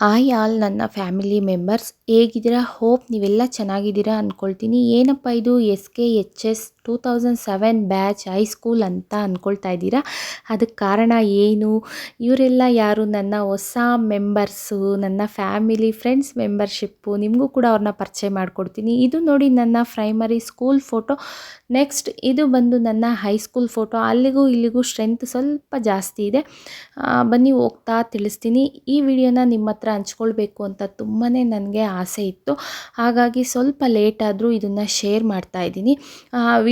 Hi all ನನ್ನ family members ಹೇಗಿದ್ದೀರಾ? Hope ನೀವೆಲ್ಲ ಚೆನ್ನಾಗಿದ್ದೀರಾ ಅಂದ್ಕೊಳ್ತೀನಿ. ಏನಪ್ಪ ಇದು SKHS 2007 ಬ್ಯಾಚ್ ಹೈಸ್ಕೂಲ್ ಅಂತ ಅಂದ್ಕೊಳ್ತಾ ಇದ್ದೀರಾ. ಅದಕ್ಕೆ ಕಾರಣ ಏನು? ಇವರೆಲ್ಲ ಯಾರು? ನನ್ನ ಹೊಸ ಮೆಂಬರ್ಸು, ನನ್ನ ಫ್ಯಾಮಿಲಿ ಫ್ರೆಂಡ್ಸ್ ಮೆಂಬರ್ಶಿಪ್ಪು. ನಿಮಗೂ ಕೂಡ ಅವ್ರನ್ನ ಪರಿಚಯ ಮಾಡಿಕೊಡ್ತೀನಿ. ಇದು ನೋಡಿ ನನ್ನ ಪ್ರೈಮರಿ ಸ್ಕೂಲ್ ಫೋಟೋ. ನೆಕ್ಸ್ಟ್ ಇದು ಬಂದು ನನ್ನ ಹೈಸ್ಕೂಲ್ ಫೋಟೋ. ಅಲ್ಲಿಗೂ ಇಲ್ಲಿಗೂ ಸ್ಟ್ರೆಂತ್ ಸ್ವಲ್ಪ ಜಾಸ್ತಿ ಇದೆ. ಬನ್ನಿ ಹೋಗ್ತಾ ತಿಳಿಸ್ತೀನಿ. ಈ ವಿಡಿಯೋನ ನಿಮ್ಮ ಹತ್ರ ಹಂಚ್ಕೊಳ್ಬೇಕು ಅಂತ ತುಂಬಾ ನನಗೆ ಆಸೆ ಇತ್ತು. ಹಾಗಾಗಿ ಸ್ವಲ್ಪ ಲೇಟ್ ಆದರೂ ಇದನ್ನು ಶೇರ್ ಮಾಡ್ತಾ ಇದ್ದೀನಿ.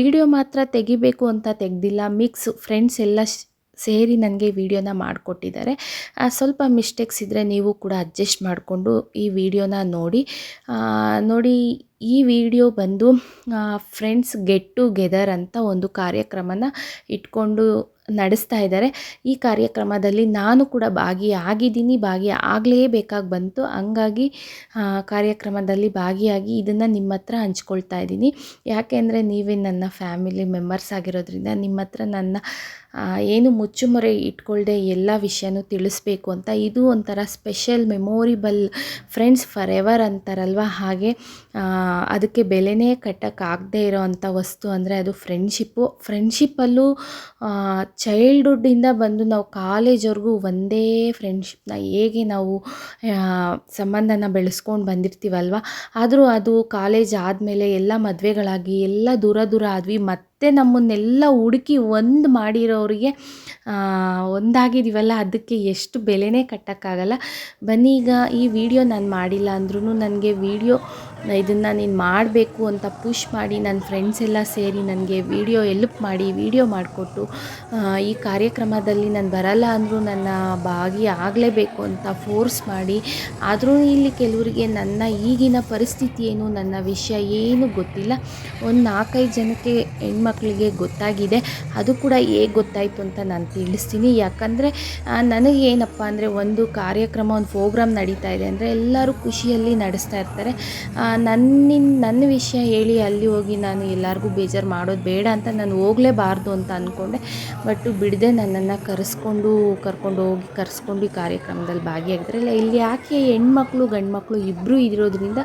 ವಿಡಿಯೋ ಮಾತ್ರ ತೆಗಿಬೇಕು ಅಂತ ತೆಗೆದಿಲ್ಲ. ಮಿಕ್ಸ್ ಫ್ರೆಂಡ್ಸ್ ಎಲ್ಲ ಸೇರಿ ನನಗೆ ವಿಡಿಯೋನ ಮಾಡಿಕೊಟ್ಟಿದ್ದಾರೆ. ಸ್ವಲ್ಪ ಮಿಸ್ಟೇಕ್ಸ್ ಇದ್ದರೆ ನೀವು ಕೂಡ ಅಡ್ಜಸ್ಟ್ ಮಾಡಿಕೊಂಡು ಈ ವಿಡಿಯೋನ ನೋಡಿ. ಈ ವಿಡಿಯೋ ಬಂದು ಫ್ರೆಂಡ್ಸ್ ಗೆಟ್ ಟುಗೆದರ್ ಅಂತ ಒಂದು ಕಾರ್ಯಕ್ರಮನ ಇಟ್ಕೊಂಡು ನಡೆಸ್ತಾ ಇದ್ದಾರೆ. ಈ ಕಾರ್ಯಕ್ರಮದಲ್ಲಿ ನಾನು ಕೂಡ ಭಾಗಿಯಾಗಿದ್ದೀನಿ, ಆಗಲೇಬೇಕಾಗಿ ಬಂತು. ಹಂಗಾಗಿ ಕಾರ್ಯಕ್ರಮದಲ್ಲಿ ಭಾಗಿಯಾಗಿ ಇದನ್ನು ನಿಮ್ಮ ಹತ್ರ ಹಂಚ್ಕೊಳ್ತಾ ಇದ್ದೀನಿ. ಯಾಕೆಂದರೆ ನೀವೇ ನನ್ನ ಫ್ಯಾಮಿಲಿ ಮೆಂಬರ್ಸ್ ಆಗಿರೋದ್ರಿಂದ ನಿಮ್ಮ ಹತ್ರ ನನ್ನ ಏನು ಮುಚ್ಚುಮರೆ ಇಟ್ಕೊಳ್ಳದೆ ಎಲ್ಲ ವಿಷಯನೂ ತಿಳಿಸ್ಬೇಕು ಅಂತ. ಇದು ಒಂಥರ special memorable friends forever ಅಂತಾರಲ್ವ, ಹಾಗೆ ಅದಕ್ಕೆ ಬೆಲೆನೇ ಕಟ್ಟೋಕ್ಕಾಗದೇ ಇರೋ ಅಂಥ ವಸ್ತು ಅಂದರೆ ಅದು ಫ್ರೆಂಡ್ಶಿಪ್ಪಲ್ಲೂ ಚೈಲ್ಡ್ಹುಡ್ಡಿಂದ ಬಂದು ನಾವು ಕಾಲೇಜ್ವರೆಗೂ ಒಂದೇ ಫ್ರೆಂಡ್ಶಿಪ್ನ ಹೇಗೆ ನಾವು ಸಂಬಂಧನ ಬೆಳೆಸ್ಕೊಂಡು ಬಂದಿರ್ತೀವಲ್ವ, ಆದರೂ ಅದು ಕಾಲೇಜ್ ಆದಮೇಲೆ ಎಲ್ಲ ಮದುವೆಗಳಾಗಿ ಎಲ್ಲ ದೂರ ಆದ್ವಿ. ಮತ್ತೆ ನಮ್ಮನ್ನೆಲ್ಲ ಹುಡುಕಿ ಒಂದು ಮಾಡಿರೋರಿಗೆ ಒಂದಾಗಿದ್ದೀವಲ್ಲ, ಅದಕ್ಕೆ ಎಷ್ಟು ಬೆಲೆನೇ ಕಟ್ಟೋಕ್ಕಾಗಲ್ಲ. ಬನ್ನಿ, ಈಗ ಈ ವಿಡಿಯೋ ನಾನು ಮಾಡಿಲ್ಲ ಅಂದ್ರೂ ನನಗೆ ಇದನ್ನು ನೀನು ಮಾಡಬೇಕು ಅಂತ ಪುಷ್ ಮಾಡಿ ನನ್ನ ಫ್ರೆಂಡ್ಸ್ ಎಲ್ಲ ಸೇರಿ ನನಗೆ ವಿಡಿಯೋ ಎಲ್ಪ್ ಮಾಡಿ ವಿಡಿಯೋ ಮಾಡಿಕೊಟ್ಟು, ಈ ಕಾರ್ಯಕ್ರಮದಲ್ಲಿ ನಾನು ಬರಲ್ಲ ಅಂದರೂ ನನ್ನ ಆಗಲೇಬೇಕು ಅಂತ ಫೋರ್ಸ್ ಮಾಡಿ, ಆದರೂ ಇಲ್ಲಿ ಕೆಲವರಿಗೆ ನನ್ನ ಈಗಿನ ಪರಿಸ್ಥಿತಿ ಏನು, ನನ್ನ ವಿಷಯ ಏನು ಗೊತ್ತಿಲ್ಲ. ಒಂದು 4-5 ಜನಕ್ಕೆ ಹೆಣ್ಮಕ್ಳಿಗೆ ಗೊತ್ತಾಗಿದೆ. ಅದು ಕೂಡ ಹೇಗೆ ಗೊತ್ತಾಯಿತು ಅಂತ ನಾನು ತಿಳಿಸ್ತೀನಿ. ಯಾಕಂದರೆ ನನಗೆ ಏನಪ್ಪ ಅಂದರೆ, ಒಂದು ಕಾರ್ಯಕ್ರಮ, ಒಂದು ಪ್ರೋಗ್ರಾಮ್ ನಡೀತಾ ಇದೆ ಅಂದರೆ ಎಲ್ಲರೂ ಖುಷಿಯಲ್ಲಿ ನಡೆಸ್ತಾ ಇರ್ತಾರೆ. ನನ್ನ ವಿಷಯ ಹೇಳಿ ಅಲ್ಲಿ ಹೋಗಿ ನಾನು ಎಲ್ಲರಿಗೂ ಬೇಜಾರು ಮಾಡೋದು ಬೇಡ ಅಂತ ನಾನು ಹೋಗಲೇಬಾರ್ದು ಅಂತ ಅಂದ್ಕೊಂಡೆ. ಬಟ್ ಬಿಡದೆ ನನ್ನನ್ನು ಕರ್ಕೊಂಡು ಹೋಗಿ ಈ ಕಾರ್ಯಕ್ರಮದಲ್ಲಿ ಭಾಗಿಯಾಗಿದ್ದರೆ ಇಲ್ಲಿ ಯಾಕೆ ಹೆಣ್ಮಕ್ಳು ಗಂಡು ಮಕ್ಕಳು ಇಬ್ಬರೂ ಇರೋದ್ರಿಂದ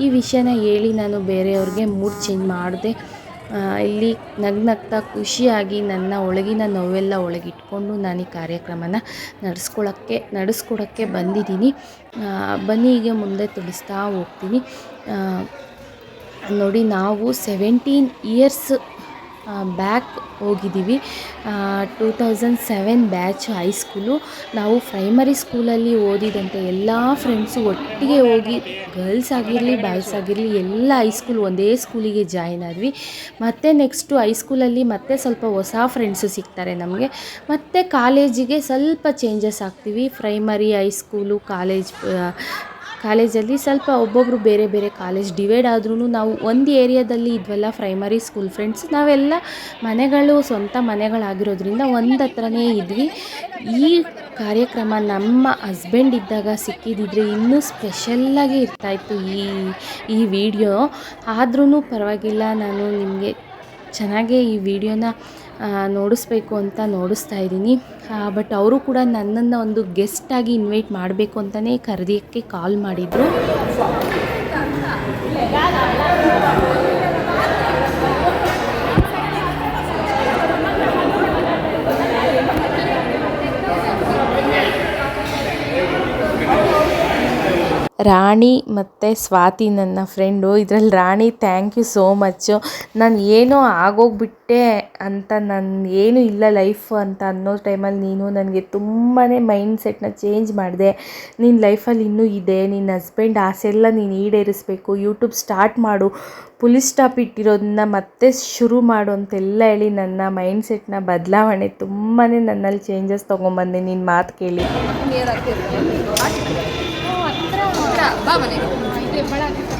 ಈ ವಿಷಯನ ಹೇಳಿ ನಾನು ಬೇರೆಯವ್ರಿಗೆ ಮೂಡ್ ಚೇಂಜ್ ಮಾಡಿದೆ. ಇಲ್ಲಿ ನಗ್ನಗ್ತಾ ಖುಷಿಯಾಗಿ ನನ್ನ ಒಳಗಿನ ನೋವೆಲ್ಲ ಒಳಗಿಟ್ಕೊಂಡು ನಾನು ಈ ಕಾರ್ಯಕ್ರಮನ ನಡೆಸ್ಕೊಡೋಕ್ಕೆ ಬಂದಿದ್ದೀನಿ. ಬನ್ನಿ, ಈಗ ಮುಂದೆ ತಿಳಿಸ್ತಾ ಹೋಗ್ತೀನಿ. ನೋಡಿ, ನಾವು 17 ಇಯರ್ಸ್ ಬ್ಯಾಕ್ ಹೋಗಿದ್ದೀವಿ. 2007 ಬ್ಯಾಚ್ ಹೈಸ್ಕೂಲು. ನಾವು ಪ್ರೈಮರಿ ಸ್ಕೂಲಲ್ಲಿ ಓದಿದಂತೆ ಎಲ್ಲ ಫ್ರೆಂಡ್ಸು ಒಟ್ಟಿಗೆ ಹೋಗಿ, ಗರ್ಲ್ಸ್ ಆಗಿರಲಿ ಬಾಯ್ಸ್ ಆಗಿರಲಿ ಎಲ್ಲ ಹೈಸ್ಕೂಲ್ ಒಂದೇ ಸ್ಕೂಲಿಗೆ ಜಾಯಿನ್ ಆದ್ವಿ. ಮತ್ತು ನೆಕ್ಸ್ಟು ಹೈಸ್ಕೂಲಲ್ಲಿ ಮತ್ತೆ ಸ್ವಲ್ಪ ಹೊಸ ಫ್ರೆಂಡ್ಸು ಸಿಗ್ತಾರೆ ನಮಗೆ. ಮತ್ತು ಕಾಲೇಜಿಗೆ ಸ್ವಲ್ಪ ಚೇಂಜಸ್ ಆಗ್ತೀವಿ. ಪ್ರೈಮರಿ, ಹೈಸ್ಕೂಲು, ಕಾಲೇಜಲ್ಲಿ ಸ್ವಲ್ಪ ಒಬ್ಬೊಬ್ಬರು ಬೇರೆ ಕಾಲೇಜ್ ಡಿವೈಡ್ ಆದ್ರೂ ನಾವು ಒಂದು ಏರಿಯಾದಲ್ಲಿ ಇದ್ವಲ್ಲ ಪ್ರೈಮರಿ ಸ್ಕೂಲ್ ಫ್ರೆಂಡ್ಸ್. ನಾವೆಲ್ಲ ಸ್ವಂತ ಮನೆಗಳಾಗಿರೋದ್ರಿಂದ ಒಂದು ಹತ್ರನೇ ಇದ್ವಿ. ಈ ಕಾರ್ಯಕ್ರಮ ನಮ್ಮ ಹಸ್ಬೆಂಡ್ ಇದ್ದಾಗ ಸಿಕ್ಕಿದ್ದಿದ್ರೆ ಇನ್ನೂ ಸ್ಪೆಷಲ್ಲಾಗಿ ಇರ್ತಾಯಿತ್ತು ಈ ವಿಡಿಯೋ. ಆದ್ರೂ ಪರವಾಗಿಲ್ಲ, ನಾನು ನಿಮಗೆ ಚೆನ್ನಾಗೇ ಈ ವಿಡಿಯೋನ ನೋಡಿಸ್ಬೇಕು ಅಂತ ನೋಡಿಸ್ತಾ ಇದ್ದೀನಿ. ಬಟ್ ಅವರು ಕೂಡ ನನ್ನನ್ನು ಒಂದು ಗೆಸ್ಟಾಗಿ ಇನ್ವೈಟ್ ಮಾಡಬೇಕು ಅಂತಲೇ ಕರೆಯೋಕ್ಕೆ ಕಾಲ್ ಮಾಡಿದರು. ರಾಣಿ ಮತ್ತು ಸ್ವಾತಿ ನನ್ನ ಫ್ರೆಂಡು. ಇದರಲ್ಲಿ ರಾಣಿ ಥ್ಯಾಂಕ್ ಯು ಸೋ ಮಚ್ಚು. ನಾನು ಏನೋ ಆಗೋಗ್ಬಿಟ್ಟೆ ಅಂತ, ನಾನು ಏನೂ ಇಲ್ಲ ಲೈಫ್ ಅಂತ ಅನ್ನೋ ಟೈಮಲ್ಲಿ ನೀನು ನನಗೆ ತುಂಬಾ ಮೈಂಡ್ ಸೆಟ್ನ ಚೇಂಜ್ ಮಾಡಿದೆ. ನಿನ್ನ ಲೈಫಲ್ಲಿ ಇನ್ನೂ ಇದೆ, ನಿನ್ನ ಹಸ್ಬೆಂಡ್ ಆಸೆ ಎಲ್ಲ ನೀನು ಈಡೇರಿಸಬೇಕು, ಯೂಟ್ಯೂಬ್ ಸ್ಟಾರ್ಟ್ ಮಾಡು, ಪುಲಿಸ್ ಸ್ಟಾಪ್ ಇಟ್ಟಿರೋದನ್ನ ಮತ್ತೆ ಶುರು ಮಾಡು ಅಂತೆಲ್ಲ ಹೇಳಿ ನನ್ನ ಮೈಂಡ್ ಸೆಟ್ನ ಬದಲಾವಣೆ ತುಂಬಾ ನನ್ನಲ್ಲಿ ಚೇಂಜಸ್ ತೊಗೊಂಬಂದೆ ನಿನ್ನ ಮಾತು ಕೇಳಿ. ನನಗೆ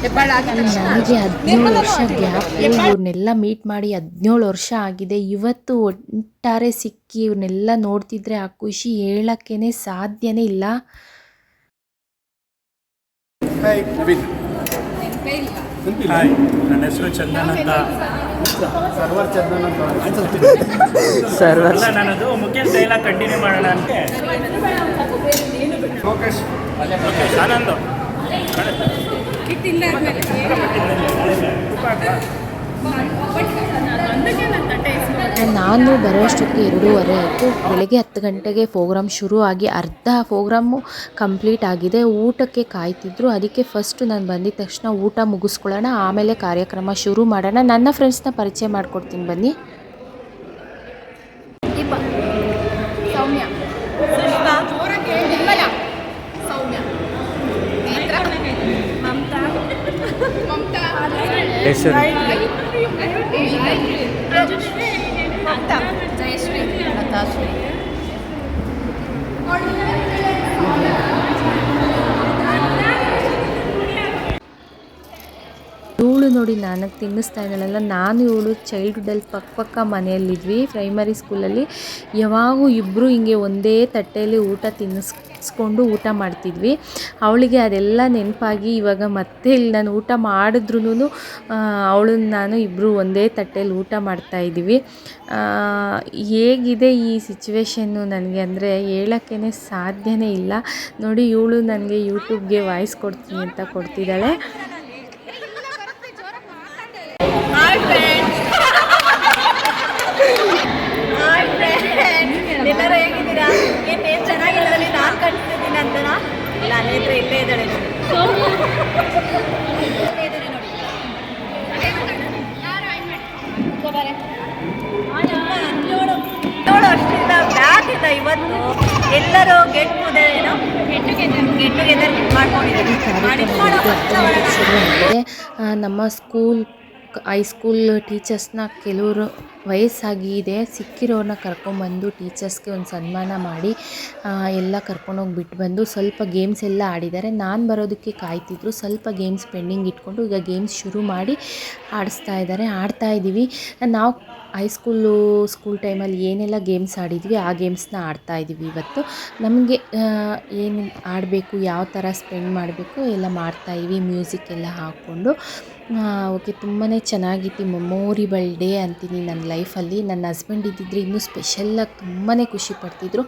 17 ವರ್ಷ ಗ್ಯಾಪ್. ಇವ್ರನ್ನೆಲ್ಲ ಮೀಟ್ ಮಾಡಿ 17 ವರ್ಷ ಆಗಿದೆ. ಇವತ್ತು ಒಟ್ಟಾರೆ ಸಿಕ್ಕಿ ಇವ್ರನ್ನೆಲ್ಲ ನೋಡ್ತಿದ್ರೆ ಆ ಖುಷಿ ಹೇಳಕ್ಕೇ ಸಾಧ್ಯನೇ ಇಲ್ಲ. ಹಾಯ್, ನನ್ನ ಹೆಸರು ಚಂದನ್ ಅಂತ. ಸರ್ವರ್ ಚಂದನ ಸರ್ವರ್ ನಾನದು ಮುಖ್ಯ ಡೈಲಾಗ್ ಕಂಟಿನ್ಯೂ ಮಾಡೋಣ ಅಂತ ಫೋಕಸ್ ಆನಂದ್ ನಾನು ಬರೋಷ್ಟೊತ್ತಿಗೆ 2:30 ಆಯಿತು. ಬೆಳಗ್ಗೆ 10 ಗಂಟೆಗೆ ಪ್ರೋಗ್ರಾಮ್ ಶುರು ಆಗಿ ಅರ್ಧ ಪ್ರೋಗ್ರಾಮು ಕಂಪ್ಲೀಟ್ ಆಗಿದೆ. ಊಟಕ್ಕೆ ಕಾಯ್ತಿದ್ರು. ಅದಕ್ಕೆ ಫಸ್ಟು ನಾನು ಬಂದಿದ ತಕ್ಷಣ ಊಟ ಮುಗಿಸ್ಕೊಳ್ಳೋಣ, ಆಮೇಲೆ ಕಾರ್ಯಕ್ರಮ ಶುರು ಮಾಡೋಣ. ನನ್ನ ಫ್ರೆಂಡ್ಸ್ನ ಪರಿಚಯ ಮಾಡಿಕೊಡ್ತೀನಿ ಬನ್ನಿ. ಸೌಮ್ಯ, ನಿರ್ಮಲ, ಸೌಮ್ಯ, ನೇತ್ರ, ಮಮತಾ, ಮಮತಾ, ಜಯಶ್ರೀ, ಲತಾಶ್ರೀ. ಇವಳು ನೋಡಿ ನನಗೆ ತಿನ್ನಿಸ್ತಾ ಇದ್ದಾಳಲ್ಲ, ನಾನು ಇವಳು ಚೈಲ್ಡ್ಹುಡ್ಡಲ್ಲಿ ಪಕ್ಕ ಮನೆಯಲ್ಲಿದ್ವಿ. ಪ್ರೈಮರಿ ಸ್ಕೂಲಲ್ಲಿ ಯಾವಾಗೂ ಇಬ್ಬರು ಹಿಂಗೆ ಒಂದೇ ತಟ್ಟೆಯಲ್ಲಿ ಊಟ ತಿನ್ನಿಸ್ಕೊಂಡು ಊಟ ಮಾಡ್ತಿದ್ವಿ. ಅವಳಿಗೆ ಅದೆಲ್ಲ ನೆನಪಾಗಿ ಇವಾಗ ಮತ್ತೆ ಇಲ್ಲಿ ನಾನು ಊಟ ಮಾಡಿದ್ರೂ ಅವಳನ್ನ ನಾನು ಇಬ್ಬರು ಒಂದೇ ತಟ್ಟೆಯಲ್ಲಿ ಊಟ ಮಾಡ್ತಾಯಿದ್ದೀವಿ. ಹೇಗಿದೆ ಈ ಸಿಚುವೇಶನ್ನು ನನಗೆ ಅಂದರೆ ಹೇಳೋಕ್ಕೇ ಸಾಧ್ಯನೇ ಇಲ್ಲ. ನೋಡಿ ಇವಳು ನನಗೆ ಯೂಟ್ಯೂಬ್ಗೆ ವಾಯ್ಸ್ ಕೊಡ್ತೀನಿ ಅಂತ ಕೊಡ್ತಿದ್ದಾಳೆ. ಎಲ್ಲರೂ ಹೇಗಿದ್ದೀರಾ? ಏನು ಚೆನ್ನಾಗಿರೋದ್ರಲ್ಲಿ ನಾನು ಕಟ್ತಿದ್ದೀನಿ ಅಂತನಾ? ಇಲ್ಲ, ನೇತ್ರ ಇಲ್ಲೇ ಇದ್ದಾಳೆ ನೋಡಿ. ನೋಡು ಅಷ್ಟಿಂದ ಬ್ಯಾಕ್ ಇಂದ ಇವತ್ತು ಎಲ್ಲರೂ ಗೆಟ್ ಟುಗೆದರ್ ಮಾಡ್ಕೊಂಡಿದ್ದಾರೆ. ನಮ್ಮ ಸ್ಕೂಲ್ ಹೈಸ್ಕೂಲ್ ಟೀಚರ್ಸ್ನ ಕೆಲವರು ವಯಸ್ಸಾಗಿದೆ ಸಿಕ್ಕಿರೋರನ್ನ ಕರ್ಕೊಂಬಂದು ಟೀಚರ್ಸ್ಗೆ ಒಂದು ಸನ್ಮಾನ ಮಾಡಿ ಎಲ್ಲ ಕರ್ಕೊಂಡೋಗಿ ಬಿಟ್ಟು ಬಂದು ಸ್ವಲ್ಪ ಗೇಮ್ಸ್ ಎಲ್ಲ ಆಡಿದ್ದಾರೆ. ನಾನು ಬರೋದಕ್ಕೆ ಕಾಯ್ತಿದ್ರು. ಸ್ವಲ್ಪ ಗೇಮ್ಸ್ ಪೆಂಡಿಂಗ್ ಇಟ್ಕೊಂಡು ಈಗ ಗೇಮ್ಸ್ ಶುರು ಮಾಡಿ ಆಡ್ತಾಯಿದ್ದೀವಿ. ನಾವು ಸ್ಕೂಲ್ ಟೈಮಲ್ಲಿ ಏನೆಲ್ಲ ಗೇಮ್ಸ್ ಆಡಿದ್ವಿ ಆ ಗೇಮ್ಸ್ನ ಆಡ್ತಾಯಿದ್ದೀವಿ. ಇವತ್ತು ನಮಗೆ ಏನು ಆಡಬೇಕು, ಯಾವ ಥರ ಸ್ಪೆಂಡ್ ಮಾಡಬೇಕು ಎಲ್ಲ ಮಾಡ್ತಾಯಿದ್ವಿ. ಮ್ಯೂಸಿಕ್ ಎಲ್ಲ ಹಾಕ್ಕೊಂಡು ಓಕೆ, ತುಂಬಾ ಚೆನ್ನಾಗಿತ್ತು. ಮೆಮೊರಿಬಲ್ ಡೇ ಅಂತೀನಿ ನನ್ನ ಲೈಫಲ್ಲಿ. ನನ್ನ ಹಸ್ಬೆಂಡ್ ಇದ್ದಿದ್ರೆ ಇನ್ನೂ ಸ್ಪೆಷಲ್ಲಾಗಿ ತುಂಬಾ ಖುಷಿ ಪಡ್ತಿದ್ರು.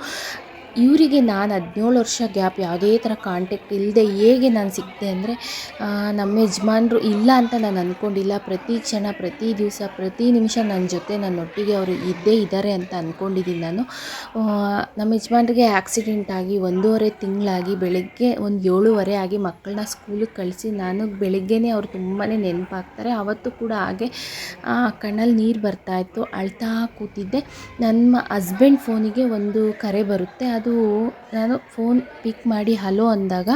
ಇವರಿಗೆ ನಾನು 17 ವರ್ಷ ಗ್ಯಾಪ್ ಯಾವುದೇ ಥರ ಕಾಂಟ್ಯಾಕ್ಟ್ ಇಲ್ಲದೆ ಹೇಗೆ ನಾನು ಸಿಕ್ಕಿದೆ ಅಂದರೆ, ನಮ್ಮ ಯಜಮಾನ್ರು ಇಲ್ಲ ಅಂತ ನಾನು ಅಂದ್ಕೊಂಡಿಲ್ಲ. ಪ್ರತಿ ಕ್ಷಣ, ಪ್ರತಿ ದಿವಸ, ಪ್ರತಿ ನಿಮಿಷ ನನ್ನೊಟ್ಟಿಗೆ ಅವರು ಇದ್ದೇ ಇದ್ದಾರೆ ಅಂತ ಅಂದ್ಕೊಂಡಿದ್ದೀನಿ ನಾನು. ನಮ್ಮ ಯಜಮಾನ್ರಿಗೆ ಆಕ್ಸಿಡೆಂಟ್ ಆಗಿ 1.5 ತಿಂಗಳಾಗಿ ಬೆಳಗ್ಗೆ ಒಂದು 7:30 ಆಗಿ ಮಕ್ಕಳನ್ನ ಸ್ಕೂಲಿಗೆ ಕಳಿಸಿ ನಾನು ಬೆಳಗ್ಗೆನೇ ಅವ್ರು ತುಂಬಾ ನೆನಪಾಗ್ತಾರೆ. ಆವತ್ತು ಕೂಡ ಹಾಗೆ ಕಣ್ಣಲ್ಲಿ ನೀರು ಬರ್ತಾಯಿತ್ತು, ಅಳ್ತಾ ಕೂತಿದ್ದೆ. ನನ್ನ ಹಸ್ಬೆಂಡ್ ಫೋನಿಗೆ ಒಂದು ಕರೆ ಬರುತ್ತೆ. ಅದು ನಾನು ಫೋನ್ ಪಿಕ್ ಮಾಡಿ ಹಲೋ ಅಂದಾಗ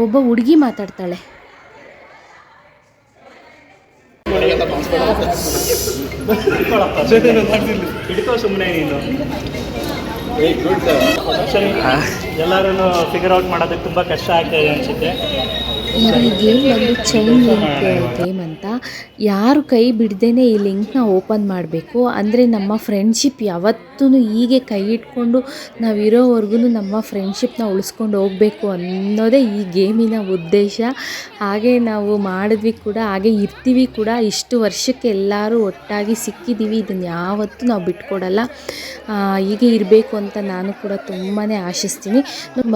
ಒಬ್ಬ ಹುಡುಗಿ ಮಾತಾಡ್ತಾಳೆ. ಹಿಡ್ಕೋ ಸುಮ್ಮನೆ ನೀನು. ಎಲ್ಲರೂ ಫಿಗರ್ ಔಟ್ ಮಾಡೋದಕ್ಕೆ ತುಂಬ ಕಷ್ಟ ಆಗ್ತಾಯಿದೆ ಅನಿಸುತ್ತೆ. ಈ ಗೇಮ್ ಬಂದು ಚೈನ್ ಲಿಂಕ್ ಗೇಮ್ ಅಂತ. ಯಾರು ಕೈ ಬಿಡ್ದೇ ಈ ಲಿಂಕ್ನ ಓಪನ್ ಮಾಡಬೇಕು. ಅಂದರೆ ನಮ್ಮ ಫ್ರೆಂಡ್ಶಿಪ್ ಯಾವತ್ತೂ ಹೀಗೆ ಕೈ ಇಟ್ಕೊಂಡು ನಾವಿರೋವರೆಗೂ ನಮ್ಮ ಫ್ರೆಂಡ್ಶಿಪ್ನ ಉಳಿಸ್ಕೊಂಡು ಹೋಗಬೇಕು ಅನ್ನೋದೇ ಈ ಗೇಮಿನ ಉದ್ದೇಶ. ಹಾಗೆ ನಾವು ಮಾಡಿದ್ವಿ ಕೂಡ, ಹಾಗೆ ಇರ್ತೀವಿ ಕೂಡ. ಇಷ್ಟು ವರ್ಷಕ್ಕೆ ಎಲ್ಲರೂ ಒಟ್ಟಾಗಿ ಸಿಕ್ಕಿದ್ದೀವಿ. ಇದನ್ನು ಯಾವತ್ತೂ ನಾವು ಬಿಟ್ಕೊಡಲ್ಲ. ಹೀಗೆ ಇರಬೇಕು ಅಂತ ನಾನು ಕೂಡ ತುಂಬಾ ಆಶಿಸ್ತೀನಿ.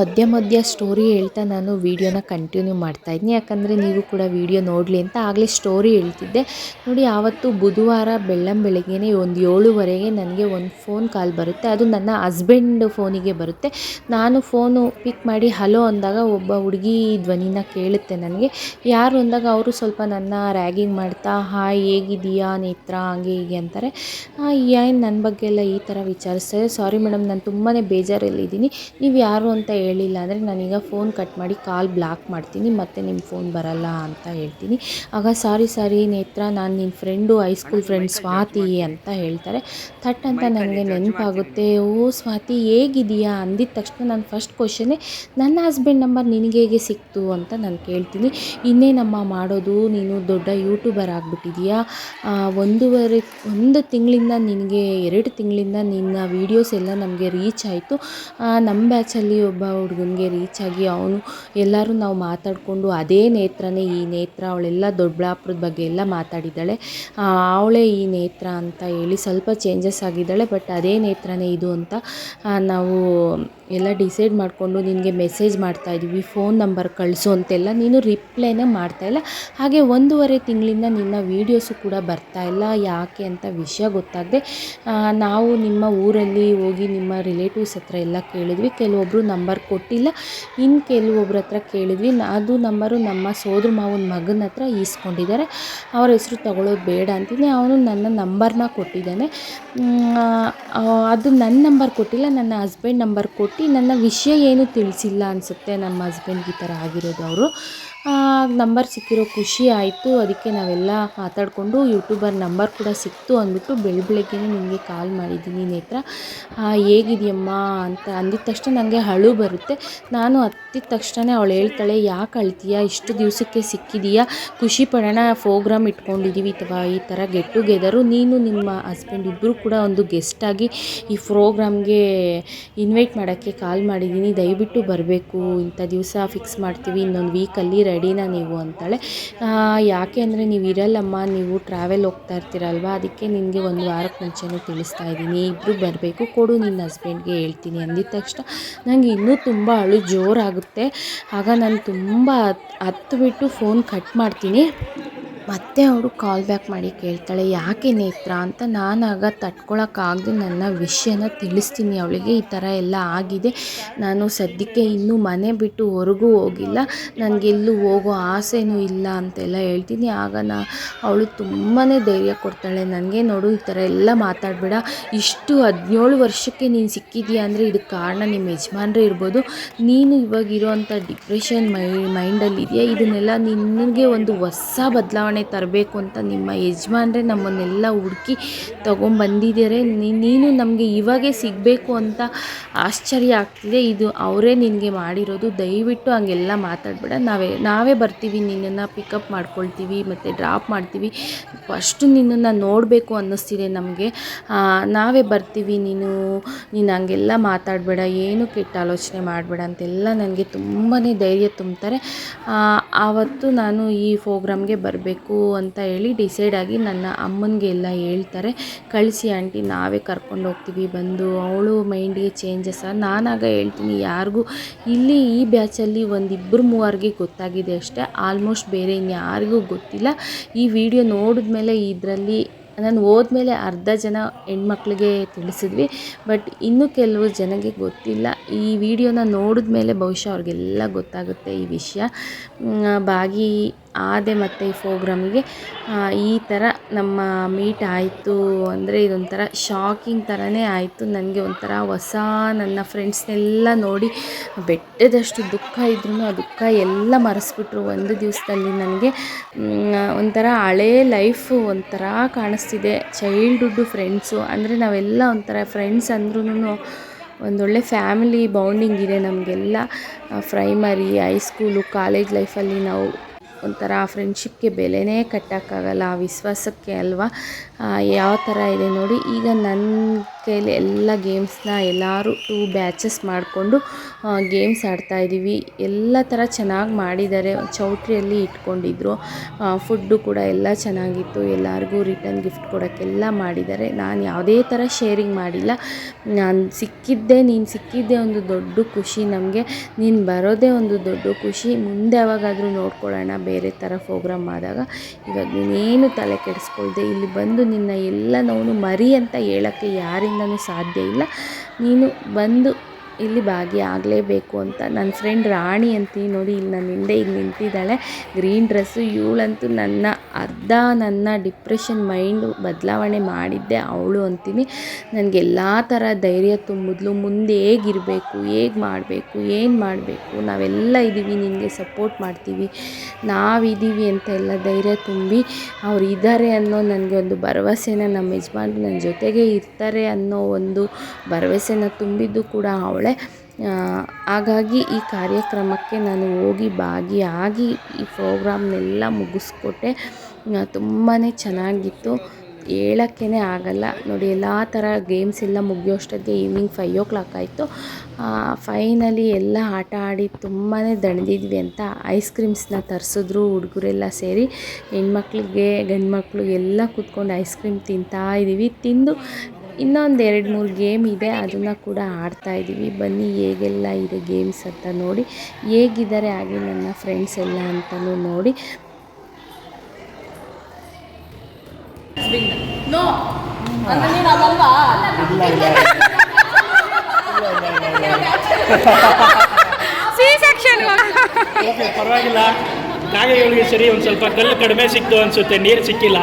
ಮಧ್ಯ ಸ್ಟೋರಿ ಹೇಳ್ತಾ ನಾನು ವೀಡಿಯೋನ ಕಂಟಿನ್ಯೂ ಮಾಡ್ತಾಯಿದ್ದೀನಿ. ಯಾಕಂದರೆ ನೀವು ಕೂಡ ವೀಡಿಯೋ ನೋಡಲಿ ಅಂತ ಆಗಲೇ ಸ್ಟೋರಿ ಹೇಳ್ತಿದ್ದೆ. ನೋಡಿ, ಆವತ್ತು ಬುಧವಾರ ಬೆಳಗ್ಗೆನೇ ಒಂದು 7:30ಗೆ ನನಗೆ ಒಂದು ಫೋನ್ ಕಾಲ್ ಬರುತ್ತೆ. ಅದು ನನ್ನ ಹಸ್ಬೆಂಡ್ ಫೋನಿಗೆ ಬರುತ್ತೆ. ನಾನು ಫೋನು ಪಿಕ್ ಮಾಡಿ ಹಲೋ ಅಂದಾಗ ಒಬ್ಬ ಹುಡುಗಿ ಧ್ವನಿನ ಕೇಳುತ್ತೆ ನನಗೆ. ಯಾರು ಅಂದಾಗ ಅವರು ಸ್ವಲ್ಪ ನನ್ನ ರ್ಯಾಗಿಂಗ್ ಮಾಡ್ತಾ, ಹಾಯ್ ಹೇಗಿದೆಯಾ ನೇತ್ರ, ಹಂಗೆ ಹೀಗೆ ಅಂತಾರೆ. ಏನು ನನ್ನ ಬಗ್ಗೆ ಎಲ್ಲ ಈ ಥರ ವಿಚಾರಿಸ್ತಾರೆ. ಸಾರಿ ಮೇಡಮ್, ನಾನು ತುಂಬಾ ಬೇಜಾರಲ್ಲಿದ್ದೀನಿ. ನೀವು ಯಾರು ಅಂತ ಹೇಳಿಲ್ಲ ಅಂದರೆ ನಾನೀಗ ಫೋನ್ ಕಟ್ ಮಾಡಿ ಕಾಲ್ ಬ್ಲಾಕ್ ಮಾಡ್ತೀನಿ, ಮತ್ತು ನಿಮ್ಮ ಫೋನ್ ಬರಲ್ಲ ಅಂತ ಹೇಳ್ತೀನಿ. ಆಗ ಸಾರಿ ನೇತ್ರ, ನಾನು ನಿನ್ನ ಫ್ರೆಂಡು, ಹೈಸ್ಕೂಲ್ ಫ್ರೆಂಡ್ ಸ್ವಾತಿ ಅಂತ ಹೇಳ್ತಾರೆ. ಥಟ್ ಅಂತ ನನಗೆ ನೆನಪಾಗುತ್ತೆ. ಓ ಸ್ವಾತಿ ಹೇಗಿದೆಯಾ ಅಂದಿದ ತಕ್ಷಣ ನಾನು ಫಸ್ಟ್ ಕ್ವಶನ್ನೇ, ನನ್ನ ಹಸ್ಬೆಂಡ್ ನಂಬರ್ ನಿನಗೆ ಹೇಗೆ ಸಿಕ್ತು ಅಂತ ನಾನು ಕೇಳ್ತೀನಿ. ಇನ್ನೇನಮ್ಮ ಮಾಡೋದು, ನೀನು ದೊಡ್ಡ ಯೂಟ್ಯೂಬರ್ ಆಗಿಬಿಟ್ಟಿದೀಯಾ. 1 ತಿಂಗಳಿಂದ ನಿನಗೆ 2 ತಿಂಗಳಿಂದ ನಿನ್ನ ವೀಡಿಯೋಸ್ ಎಲ್ಲ ನಮಗೆ ರೀಚ್ ಆಯಿತು. ನಮ್ಮ ಬ್ಯಾಚಲ್ಲಿ ಒಬ್ಬ ಹುಡುಗನಿಗೆ ರೀಚ್ ಆಗಿ ಅವನು ಎಲ್ಲರೂ ನಾವು ಮಾತಾಡಿಕೊಂಡು ಕೂತ್ಕೊಂಡು ಅದೇ ನೇತ್ರನೇ ಈ ನೇತ್ರ, ಅವಳೆಲ್ಲ ದೊಡ್ಡಬಳ್ಳಾಪುರದ ಬಗ್ಗೆ ಎಲ್ಲ ಮಾತಾಡಿದ್ದಾಳೆ. ಅವಳೇ ಈ ನೇತ್ರ ಅಂತ ಹೇಳಿ ಸ್ವಲ್ಪ ಚೇಂಜಸ್ ಆಗಿದ್ದಾಳೆ, ಬಟ್ ಅದೇ ನೇತ್ರನೇ ಇದು ಅಂತ ನಾವು ಎಲ್ಲ ಡಿಸೈಡ್ ಮಾಡಿಕೊಂಡು ನಿನಗೆ ಮೆಸೇಜ್ ಮಾಡ್ತಾಯಿದ್ದೀವಿ, ಫೋನ್ ನಂಬರ್ ಕಳಿಸು ಅಂತೆಲ್ಲ. ನೀನು ರಿಪ್ಲೈನೇ ಮಾಡ್ತಾಯಿಲ್ಲ. ಹಾಗೆ 1.5 ತಿಂಗಳಿಂದ ನಿನ್ನ ವೀಡಿಯೋಸು ಕೂಡ ಬರ್ತಾಯಿಲ್ಲ. ಯಾಕೆ ಅಂತ ವಿಷಯ ಗೊತ್ತಾಗದೆ ನಾವು ನಿಮ್ಮ ಊರಲ್ಲಿ ಹೋಗಿ ನಿಮ್ಮ ರಿಲೇಟಿವ್ಸ್ ಹತ್ರ ಎಲ್ಲ ಕೇಳಿದ್ವಿ. ಕೆಲವೊಬ್ಬರು ನಂಬರ್ ಕೊಟ್ಟಿಲ್ಲ, ಇನ್ನು ಕೆಲವೊಬ್ಬರ ಹತ್ರ ಕೇಳಿದ್ವಿ. ಅದು ನಂಬರು ನಮ್ಮ ಸೋದರ ಮಾವನ ಮಗನ ಹತ್ರ ಈಸ್ಕೊಂಡಿದ್ದಾರೆ. ಅವ್ರ ಹೆಸರು ತಗೊಳ್ಳೋದು ಬೇಡ ಅಂತೀನಿ. ಅವನು ನನ್ನ ನಂಬರ್ನ ಕೊಟ್ಟಿದ್ದಾನೆ. ಅದು ನನ್ನ ನಂಬರ್ ಕೊಟ್ಟಿಲ್ಲ, ನನ್ನ ಹಸ್ಬೆಂಡ್ ನಂಬರ್ ಕೊಟ್ಟು ನನ್ನ ವಿಷಯ ಏನು ತಿಳಿಸಿಲ್ಲ ಅನಿಸುತ್ತೆ. ನಮ್ಮ ಹಸ್ಬೆಂಡ್ಗೆ ಈ ಥರ ಆಗಿರೋದು. ಅವರು ನಂಬರ್ ಸಿಕ್ಕಿರೋ ಖುಷಿ ಆಯಿತು. ಅದಕ್ಕೆ ನಾವೆಲ್ಲ ಮಾತಾಡಿಕೊಂಡು ಯೂಟ್ಯೂಬರ್ ನಂಬರ್ ಕೂಡ ಸಿಕ್ತು ಅಂದ್ಬಿಟ್ಟು ಬೆಳಗ್ಗೆ ನಿಮಗೆ ಕಾಲ್ ಮಾಡಿದ್ದೀನಿ ನೇತ್ರ. ಹೇಗಿದೆಯಮ್ಮ ಅಂತ ಅಂದಿದ ತಕ್ಷಣ ನನಗೆ ಅಳು ಬರುತ್ತೆ. ನಾನು ಹತ್ತಿದ ತಕ್ಷಣ ಅವಳು ಹೇಳ್ತಾಳೆ, ಯಾಕೆ ಅಳ್ತೀಯ, ಇಷ್ಟು ದಿವಸಕ್ಕೆ ಸಿಕ್ಕಿದೀಯಾ, ಖುಷಿ ಪಡೋಣ, ಪ್ರೋಗ್ರಾಮ್ ಇಟ್ಕೊಂಡಿದ್ದೀವಿ ಅಥವಾ ಈ ಥರ ಗೆಟ್ ಟುಗೆದರು, ನೀನು ನಿಮ್ಮ ಹಸ್ಬೆಂಡ್ ಇಬ್ಬರು ಕೂಡ ಒಂದು ಗೆಸ್ಟಾಗಿ ಈ ಪ್ರೋಗ್ರಾಮ್ಗೆ ಇನ್ವೈಟ್ ಮಾಡೋಕ್ಕೆ ಕಾಲ್ ಮಾಡಿದ್ದೀನಿ, ದಯವಿಟ್ಟು ಬರಬೇಕು, ಇಂಥ ದಿವಸ ಫಿಕ್ಸ್ ಮಾಡ್ತೀವಿ, ಇನ್ನೊಂದು ವೀಕಲ್ಲಿ ರೆಡಿನಾ ನೀವು ಅಂತಾಳೆ. ಯಾಕೆ ಅಂದರೆ ನೀವು ಇರಲ್ಲಮ್ಮ, ನೀವು ಟ್ರಾವೆಲ್ ಹೋಗ್ತಾ ಇರ್ತೀರಲ್ವ, ಅದಕ್ಕೆ ನಿನಗೆ ಒಂದು ವಾರಕ್ಕೆ ಮುಂಚೆನೇ ತಿಳಿಸ್ತಾ ಇದ್ದೀನಿ, ಇಬ್ಬರು ಬರಬೇಕು, ಕೊಡು ನಿನ್ನ ಹಸ್ಬೆಂಡ್ಗೆ ಹೇಳ್ತೀನಿ ಅಂದಿದ ತಕ್ಷಣ ನನಗೆ ಇನ್ನೂ ತುಂಬ ಅಳು ಜೋರಾಗುತ್ತೆ. ಆಗ ನಾನು ತುಂಬ ಹತ್ಬಿಟ್ಟು ಫೋನ್ ಕಟ್ ಮಾಡ್ತೀನಿ. ಮತ್ತೆ ಅವಳು ಕಾಲ್ ಬ್ಯಾಕ್ ಮಾಡಿ ಕೇಳ್ತಾಳೆ, ಯಾಕೆ ನೇತ್ರ ಅಂತ. ನಾನಾಗ ತಡ್ಕೊಳಕ್ಕಾಗದೆ ನನ್ನ ವಿಷಯನ ತಿಳಿಸ್ತೀನಿ ಅವಳಿಗೆ, ಈ ಥರ ಎಲ್ಲ ಆಗಿದೆ, ನಾನು ಸದ್ಯಕ್ಕೆ ಇನ್ನೂ ಮನೆ ಬಿಟ್ಟು ಹೊರಗೂ ಹೋಗಿಲ್ಲ, ನನಗೆಲ್ಲೂ ಹೋಗೋ ಆಸೆನೂ ಇಲ್ಲ ಅಂತೆಲ್ಲ ಹೇಳ್ತೀನಿ. ಆಗ ಅವಳು ತುಂಬಾ ಧೈರ್ಯ ಕೊಡ್ತಾಳೆ ನನಗೆ. ನೋಡು, ಈ ಥರ ಎಲ್ಲ ಮಾತಾಡಬೇಡ, ಇಷ್ಟು 17 ವರ್ಷಕ್ಕೆ ನೀನು ಸಿಕ್ಕಿದೆಯಾ ಅಂದರೆ ಇದಕ್ಕೆ ಕಾರಣ ನಿಮ್ಮ ಯಜಮಾನ್ರೇ ಇರ್ಬೋದು, ನೀನು ಇವಾಗಿರೋವಂಥ ಡಿಪ್ರೆಷನ್ ಮೈಂಡಲ್ಲಿದೆಯಾ, ಇದನ್ನೆಲ್ಲ ನಿನಗೆ ಒಂದು ಹೊಸ ಬದಲಾವಣೆ ತರಬೇಕು ಅಂತ ನಿಮ್ಮ ಯಜಮಾನ್ರೆ ನಮ್ಮನ್ನೆಲ್ಲ ಹುಡುಕಿ ತೊಗೊಂಬಂದಿದ್ದಾರೆ. ನೀನು ನಮಗೆ ಇವಾಗೇ ಸಿಗಬೇಕು ಅಂತ ಆಶ್ಚರ್ಯ ಆಗ್ತಿದೆ, ಇದು ಅವರೇ ನಿನಗೆ ಮಾಡಿರೋದು, ದಯವಿಟ್ಟು ಹಂಗೆಲ್ಲ ಮಾತಾಡಬೇಡ, ನಾವೇ ಬರ್ತೀವಿ, ನಿನ್ನನ್ನು ಪಿಕಪ್ ಮಾಡ್ಕೊಳ್ತೀವಿ ಮತ್ತು ಡ್ರಾಪ್ ಮಾಡ್ತೀವಿ, ಫಸ್ಟು ನಿನ್ನನ್ನು ನೋಡಬೇಕು ಅನ್ನಿಸ್ತಿದೆ ನಮಗೆ, ನಾವೇ ಬರ್ತೀವಿ, ನೀನು ಹಂಗೆಲ್ಲ ಮಾತಾಡಬೇಡ, ಏನು ಕೆಟ್ಟ ಆಲೋಚನೆ ಮಾಡಬೇಡ ಅಂತೆಲ್ಲ ನನಗೆ ತುಂಬಾ ಧೈರ್ಯ ತುಂಬ್ತಾರೆ. ಆವತ್ತು ನಾನು ಈ ಪ್ರೋಗ್ರಾಮ್ಗೆ ಬರಬೇಕು ಅಂತ ಹೇಳಿ ಡಿಸೈಡ್ ಆಗಿ ನನ್ನ ಅಮ್ಮನಿಗೆ ಎಲ್ಲ ಹೇಳ್ತಾರೆ, ಕಳಿಸಿ ಆಂಟಿ, ನಾವೇ ಕರ್ಕೊಂಡು ಹೋಗ್ತೀವಿ ಬಂದು. ಅವಳು ಮೈಂಡಿಗೆ ಚೇಂಜಸ್. ನಾನಾಗ ಹೇಳ್ತೀನಿ, ಯಾರಿಗೂ ಇಲ್ಲಿ ಈ ಬ್ಯಾಚಲ್ಲಿ 1-2-3 ಗೊತ್ತಾಗಿದೆ ಅಷ್ಟೇ, ಆಲ್ಮೋಸ್ಟ್ ಬೇರೆ ಇನ್ಯಾರಿಗೂ ಗೊತ್ತಿಲ್ಲ. ಈ ವಿಡಿಯೋ ನೋಡಿದ್ಮೇಲೆ ಇದರಲ್ಲಿ ನಾನು ಹೋದ್ಮೇಲೆ ಅರ್ಧ ಜನ ಹೆಣ್ಮಕ್ಳಿಗೆ ತಿಳಿಸಿದ್ವಿ, ಬಟ್ ಇನ್ನೂ ಕೆಲವು ಜನಕ್ಕೆ ಗೊತ್ತಿಲ್ಲ. ಈ ವಿಡಿಯೋನ ನೋಡಿದ್ಮೇಲೆ ಬಹುಶಃ ಅವ್ರಿಗೆಲ್ಲ ಗೊತ್ತಾಗುತ್ತೆ ಈ ವಿಷಯ. ಭಾಗಿ ಆದೆ ಮತ್ತು ಈ ಪ್ರೋಗ್ರಾಮಿಗೆ ಈ ಥರ ನಮ್ಮ ಮೀಟ್ ಆಯಿತು ಅಂದರೆ ಇದೊಂಥರ ಶಾಕಿಂಗ್ ಥರನೇ ಆಯಿತು. ನನಗೆ ಒಂಥರ ಹೊಸ ನನ್ನ ಫ್ರೆಂಡ್ಸ್ನೆಲ್ಲ ನೋಡಿ ಬೆಟ್ಟದಷ್ಟು ದುಃಖ ಇದ್ರೂ ಆ ದುಃಖ ಎಲ್ಲ ಮರೆಸ್ಬಿಟ್ರು ಒಂದು ದಿವಸದಲ್ಲಿ. ನನಗೆ ಒಂಥರ ಹಳೇ ಲೈಫು ಒಂಥರ ಕಾಣಿಸ್ತಿದೆ. ಚೈಲ್ಡ್ಹುಡ್ಡು ಫ್ರೆಂಡ್ಸು ಅಂದರೆ ನಾವೆಲ್ಲ ಒಂಥರ ಫ್ರೆಂಡ್ಸ್ ಅಂದ್ರೂ ಒಂದೊಳ್ಳೆ ಫ್ಯಾಮಿಲಿ ಬಾಂಡಿಂಗ್ ಇದೆ ನಮಗೆಲ್ಲ. ಪ್ರೈಮರಿ, ಹೈಸ್ಕೂಲು, ಕಾಲೇಜ್ ಲೈಫಲ್ಲಿ ನಾವು ಒಂಥರ ಫ್ರೆಂಡ್ಶಿಪ್ಗೆ ಬೆಲೆನೇ ಕಟ್ಟೋಕ್ಕಾಗಲ್ಲ, ಆ ವಿಶ್ವಾಸಕ್ಕೆ ಅಲ್ವಾ. ಯಾವ ಥರ ಇದೆ ನೋಡಿ. ಈಗ ನನ್ನ ಕೈಲಿ ಎಲ್ಲ ಗೇಮ್ಸ್ನ ಎಲ್ಲರೂ 2 ಬ್ಯಾಚಸ್ ಮಾಡಿಕೊಂಡು ಗೇಮ್ಸ್ ಆಡ್ತಾಯಿದ್ದೀವಿ. ಎಲ್ಲ ಥರ ಚೆನ್ನಾಗಿ ಮಾಡಿದ್ದಾರೆ. ಚೌಟ್ರಿಯಲ್ಲಿ ಇಟ್ಕೊಂಡಿದ್ರು. ಫುಡ್ಡು ಕೂಡ ಎಲ್ಲ ಚೆನ್ನಾಗಿತ್ತು. ಎಲ್ಲರಿಗೂ ರಿಟರ್ನ್ ಗಿಫ್ಟ್ ಕೊಡೋಕ್ಕೆಲ್ಲ ಮಾಡಿದ್ದಾರೆ. ನಾನು ಯಾವುದೇ ಥರ ಶೇರಿಂಗ್ ಮಾಡಿಲ್ಲ. ನೀನು ಸಿಕ್ಕಿದ್ದೇ ಒಂದು ದೊಡ್ಡ ಖುಷಿ ನಮಗೆ. ನೀನು ಬರೋದೇ ಒಂದು ದೊಡ್ಡ ಖುಷಿ. ಮುಂದೆ ಯಾವಾಗಾದರೂ ನೋಡ್ಕೊಳ್ಳೋಣ ಬೇರೆ ಥರ ಪ್ರೋಗ್ರಾಮ್ ಆದಾಗ. ಇವಾಗ ನೀನೇನು ತಲೆ ಕೆಡಿಸ್ಕೊಳ್ದೆ ಇಲ್ಲಿ ಬಂದು ನಿನ್ನ ಎಲ್ಲ ನೋವು ಮರಿ ಅಂತ ಹೇಳೋಕ್ಕೆ ಯಾರಿಂದನೂ ಸಾಧ್ಯ ಇಲ್ಲ. ನೀನು ಬಂದು ಇಲ್ಲಿ ಭಾಗಿಯಾಗಲೇಬೇಕು ಅಂತ. ನನ್ನ ಫ್ರೆಂಡ್ ರಾಣಿ ಅಂತೀನಿ ನೋಡಿ, ಇಲ್ಲಿ ನನ್ನ ಹಿಂದೆ ಈಗ ನಿಂತಿದ್ದಾಳೆ, ಗ್ರೀನ್ ಡ್ರೆಸ್ಸು. ಇವಳಂತೂ ನನ್ನ ಡಿಪ್ರೆಷನ್ ಮೈಂಡು ಬದಲಾವಣೆ ಮಾಡಿದ್ದೆ ಅವಳು ಅಂತೀನಿ. ನನಗೆಲ್ಲ ಥರ ಧೈರ್ಯ ತುಂಬಿದ್ಲು. ಮುಂದೆ ಹೇಗಿರಬೇಕು, ಹೇಗೆ ಮಾಡಬೇಕು, ಏನು ಮಾಡಬೇಕು, ನಾವೆಲ್ಲ ಇದ್ದೀವಿ, ನಿನಗೆ ಸಪೋರ್ಟ್ ಮಾಡ್ತೀವಿ, ನಾವಿದ್ದೀವಿ ಅಂತ ಎಲ್ಲ ಧೈರ್ಯ ತುಂಬಿ ಅವ್ರು ಇದ್ದಾರೆ ಅನ್ನೋ ನನಗೆ ಒಂದು ಭರವಸೆನ, ನಮ್ಮ ಯಜಮಾನ್ರು ನನ್ನ ಜೊತೆಗೆ ಇರ್ತಾರೆ ಅನ್ನೋ ಒಂದು ಭರವಸೆನ ತುಂಬಿದ್ದು ಕೂಡ ಅವಳೇ. ಹಾಗಾಗಿ ಈ ಕಾರ್ಯಕ್ರಮಕ್ಕೆ ನಾನು ಹೋಗಿ ಭಾಗಿಯಾಗಿ ಈ ಪ್ರೋಗ್ರಾಮ್ನೆಲ್ಲ ಮುಗಿಸ್ಕೊಟ್ಟೆ. ತುಂಬಾ ಚೆನ್ನಾಗಿತ್ತು. ಹೇಳೋಕ್ಕೇ ಆಗಲ್ಲ ನೋಡಿ. ಎಲ್ಲ ಥರ ಗೇಮ್ಸ್ ಎಲ್ಲ ಮುಗಿಯೋಷ್ಟೊತ್ತಿಗೆ ಈವ್ನಿಂಗ್ 5 o'clock ಆಯಿತು. ಫೈನಲಿ ಎಲ್ಲ ಆಟ ಆಡಿ ತುಂಬಾ ದಣಿದಿದ್ವಿ ಅಂತ ಐಸ್ ಕ್ರೀಮ್ಸ್ನ ತರಿಸಿದ್ರು ಹುಡುಗರೆಲ್ಲ ಸೇರಿ. ಹೆಣ್ಮಕ್ಳಿಗೆ ಗಂಡು ಮಕ್ಕಳು ಎಲ್ಲ ಕೂತ್ಕೊಂಡು ಐಸ್ ಕ್ರೀಮ್ ತಿಂತಾಯಿದ್ದೀವಿ. ತಿಂದು ಇನ್ನೊಂದು 2-3 ಗೇಮ್ ಇದೆ, ಅದನ್ನು ಕೂಡ ಆಡ್ತಾಯಿದ್ದೀವಿ. ಬನ್ನಿ ಹೇಗೆಲ್ಲ ಇದೆ ಗೇಮ್ಸ್ ಅಂತ ನೋಡಿ, ಹೇಗಿದ್ದಾರೆ ಹಾಗೆ ನನ್ನ ಫ್ರೆಂಡ್ಸ್ ಎಲ್ಲ ಅಂತಲೂ ನೋಡಿ. ನೋ ಅಂದ್ರೆ ನೀನು ಅದಲ್ವಾ? ಓಕೆ, ಪರವಾಗಿಲ್ಲ. ಕಾಗೆಗಳಿಗೆ ಸರಿ ಒಂದು ಸ್ವಲ್ಪ ಕಲ್ಲು ಕಡಿಮೆ ಸಿಕ್ತು ಅನಿಸುತ್ತೆ, ನೀರು ಸಿಕ್ಕಿಲ್ಲ.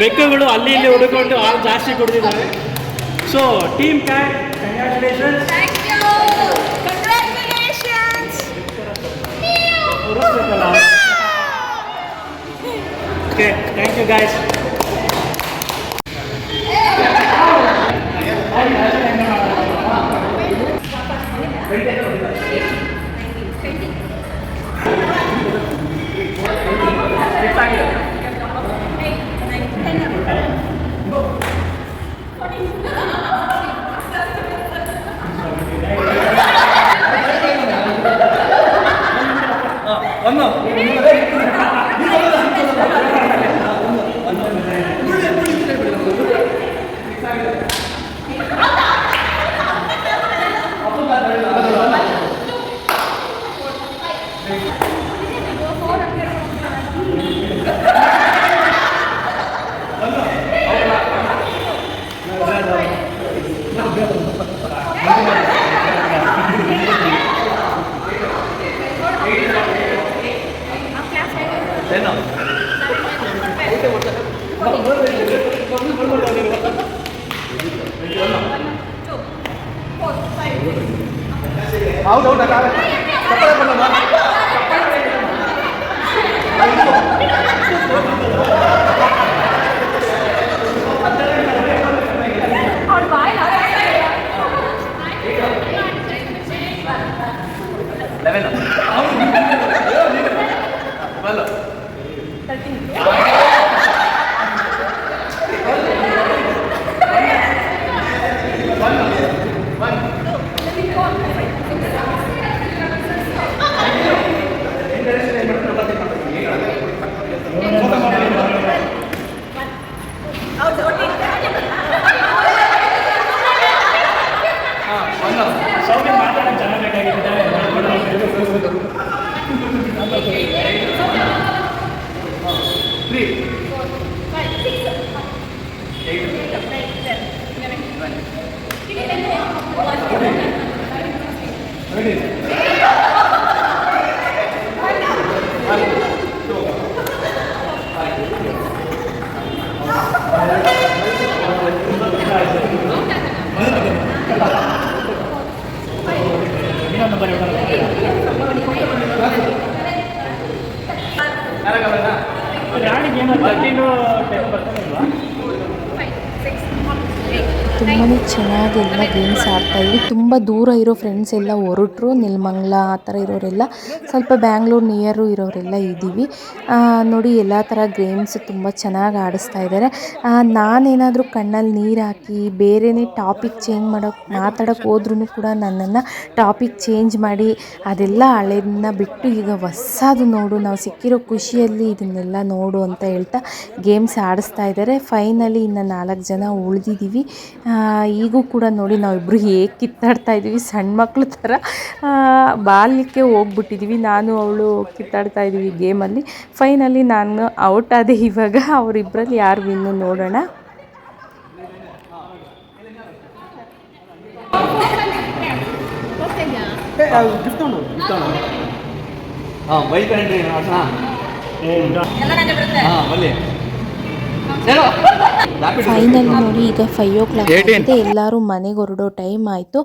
ಬೆಕ್ಕುಗಳು ಅಲ್ಲಿ ಇಲ್ಲಿ ಹುಡುಕೊಂಡು ಹಾಲು ಜಾಸ್ತಿ ಕುಡಿದಿದ್ದಾರೆ. So team cat, congratulations. Okay, thank you guys. ತುಂಬಾ ಚೆನ್ನಾಗೆಲ್ಲ ಗೇಮ್ಸ್ ಆಡ್ತಾಯಿದ್ವಿ. ತುಂಬ ದೂರ ಇರೋ ಫ್ರೆಂಡ್ಸ್ ಎಲ್ಲ ಹೊರಟ್ರು, ನೆಲಮಂಗಲ ಆ ಥರ ಇರೋರೆಲ್ಲ, ಸ್ವಲ್ಪ ಬ್ಯಾಂಗ್ಳೂರು ನಿಯರು ಇರೋರೆಲ್ಲ ಇದ್ದೀವಿ. ನೋಡಿ ಎಲ್ಲ ಥರ ಗೇಮ್ಸ್ ತುಂಬ ಚೆನ್ನಾಗಿ ಆಡಿಸ್ತಾ ಇದ್ದಾರೆ. ನಾನೇನಾದರೂ ಕಣ್ಣಲ್ಲಿ ನೀರು ಹಾಕಿ ಬೇರೆಯೇ ಟಾಪಿಕ್ ಚೇಂಜ್ ಮಾತಾಡೋಕ್ಕೆ ಹೋದ್ರೂ ಕೂಡ ನನ್ನನ್ನು ಟಾಪಿಕ್ ಚೇಂಜ್ ಮಾಡಿ ಅದೆಲ್ಲ ಹಳೇದನ್ನ ಬಿಟ್ಟು ಈಗ ಹೊಸದು ನೋಡು, ನಾವು ಸಿಕ್ಕಿರೋ ಖುಷಿಯಲ್ಲಿ ಇದನ್ನೆಲ್ಲ ನೋಡು ಅಂತ ಹೇಳ್ತಾ ಗೇಮ್ಸ್ ಆಡಿಸ್ತಾ ಇದ್ದಾರೆ. ಫೈನಲಿ ಇನ್ನು 4 ಜನ ಉಳಿದಿದ್ದೀವಿ. ಈಗೂ ಕೂಡ ನೋಡಿ ನಾವಿಬ್ಬರು ಹೇಗೆ ಕಿತ್ತಾಡ್ತಾ ಇದ್ದೀವಿ, ಸಣ್ಣ ಮಕ್ಳ ಥರ ಬಾಲ್ಯಕ್ಕೆ ಹೋಗ್ಬಿಟ್ಟಿದ್ದೀವಿ. ನಾನು ಅವಳು ಕಿತ್ತಾಡ್ತಾ ಇದ್ದೀವಿ ಗೇಮಲ್ಲಿ. ಫೈನಲಿ ನಾನು ಔಟ್ ಆದೆ. ಇವಾಗ ಅವರಿಬ್ಬರಲ್ಲಿ ಯಾರು ವಿನ್ನು ನೋಡೋಣ. ಫೈನಲ್ ನೋಡಿ ಈಗ 5 o'clock ಆಗಿದೆ. ಎಲ್ಲರೂ ಮನೆಗೆ ಹೊರಡೋ ಟೈಮ್ ಆಯಿತು.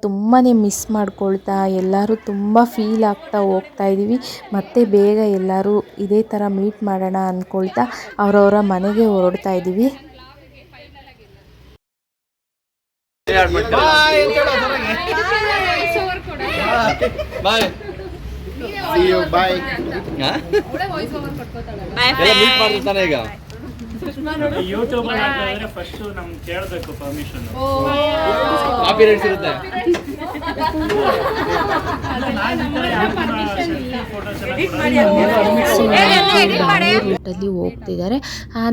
ತುಂಬಾ ಮಿಸ್ ಮಾಡ್ಕೊಳ್ತಾ ಎಲ್ಲರೂ ತುಂಬ ಫೀಲ್ ಆಗ್ತಾ ಹೋಗ್ತಾ ಇದ್ದೀವಿ. ಮತ್ತೆ ಬೇಗ ಎಲ್ಲರೂ ಇದೇ ಥರ ಮೀಟ್ ಮಾಡೋಣ ಅಂದ್ಕೊಳ್ತಾ ಅವರವರ ಮನೆಗೆ ಹೊರಡ್ತಾ ಇದ್ದೀವಿ. ಯೂಟ್ಯೂಬ್ ಹಾಕಿದ್ರೆ ಫಸ್ಟ್ ನಮ್ಗೆ ಕೇಳಬೇಕು ಪರ್ಮಿಷನ್. ಕಾಪಿರೈಟ್ಸ್ ಇರುತ್ತೆ. ರೂಟಲ್ಲಿ ಹೋಗ್ತಿದ್ದಾರೆ.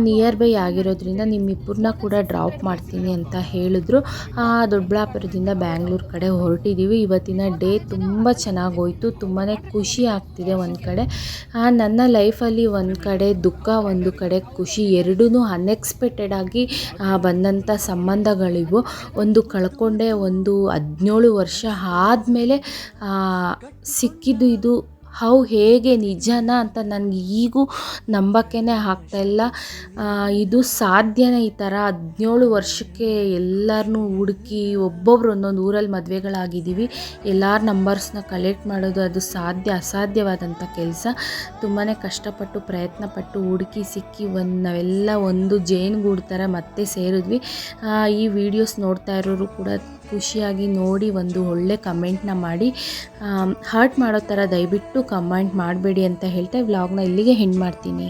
ನಿಯರ್ ಬೈ ಆಗಿರೋದ್ರಿಂದ ನಿಮ್ಮಿಬ್ಬರನ್ನ ಕೂಡ ಡ್ರಾಪ್ ಮಾಡ್ತೀನಿ ಅಂತ ಹೇಳಿದ್ರು. ದೊಡ್ಡಬಳ್ಳಾಪುರದಿಂದ ಬ್ಯಾಂಗ್ಳೂರು ಕಡೆ ಹೊರಟಿದ್ದೀವಿ. ಇವತ್ತಿನ ಡೇ ತುಂಬ ಚೆನ್ನಾಗೋಯ್ತು, ತುಂಬಾ ಖುಷಿ ಆಗ್ತಿದೆ. ಒಂದು ಕಡೆ ನನ್ನ ಲೈಫಲ್ಲಿ ಒಂದು ಕಡೆ ದುಃಖ, ಒಂದು ಕಡೆ ಖುಷಿ, ಎರಡೂ ಅನ್ಎಕ್ಸ್ಪೆಕ್ಟೆಡ್ ಆಗಿ ಬಂದಂಥ ಸಂಬಂಧಗಳಿವು. ಒಂದು ಕಳ್ಕೊಂಡೆ, ಒಂದು 17 ವರ್ಷ ಆದಮೇಲೆ ಸಿಕ್ಕಿದ್ದು. ಇದು ಹೇಗೆ ನಿಜನ ಅಂತ ನನಗೆ ಈಗೂ ನಂಬಕ್ಕೇ ಆಗ್ತಾಯಿಲ್ಲ. ಇದು ಸಾಧ್ಯನೇ? ಈ ಥರ 17 ವರ್ಷಕ್ಕೆ ಎಲ್ಲರನ್ನೂ ಹುಡುಕಿ ಒಬ್ಬೊಬ್ರು ಒಂದೊಂದು ಊರಲ್ಲಿ ಮದುವೆಗಳಾಗಿದ್ದೀವಿ. ಎಲ್ಲರ ನಂಬರ್ಸ್ನ ಕಲೆಕ್ಟ್ ಮಾಡೋದು ಅದು ಅಸಾಧ್ಯವಾದಂಥ ಕೆಲಸ. ತುಂಬಾ ಕಷ್ಟಪಟ್ಟು ಪ್ರಯತ್ನಪಟ್ಟು ಹುಡುಕಿ ಸಿಕ್ಕಿ ನಾವೆಲ್ಲ ಒಂದು ಜೇನುಗೂಡು ಥರ ಮತ್ತೆ ಸೇರಿದ್ವಿ. ಈ ವಿಡಿಯೋಸ್ ನೋಡ್ತಾ ಇರೋರು ಕೂಡ ಖುಷಿಯಾಗಿ ನೋಡಿ ಒಂದು ಒಳ್ಳೆ ಕಮೆಂಟ್ನ ಮಾಡಿ. ಹರ್ಟ್ ಮಾಡೋ ಥರ ದಯವಿಟ್ಟು ಕಮೆಂಟ್ ಮಾಡಬೇಡಿ ಅಂತ ಹೇಳ್ತಾ ವ್ಲಾಗ್ನ ಇಲ್ಲಿಗೆ ಎಂಡ್ ಮಾಡ್ತೀನಿ.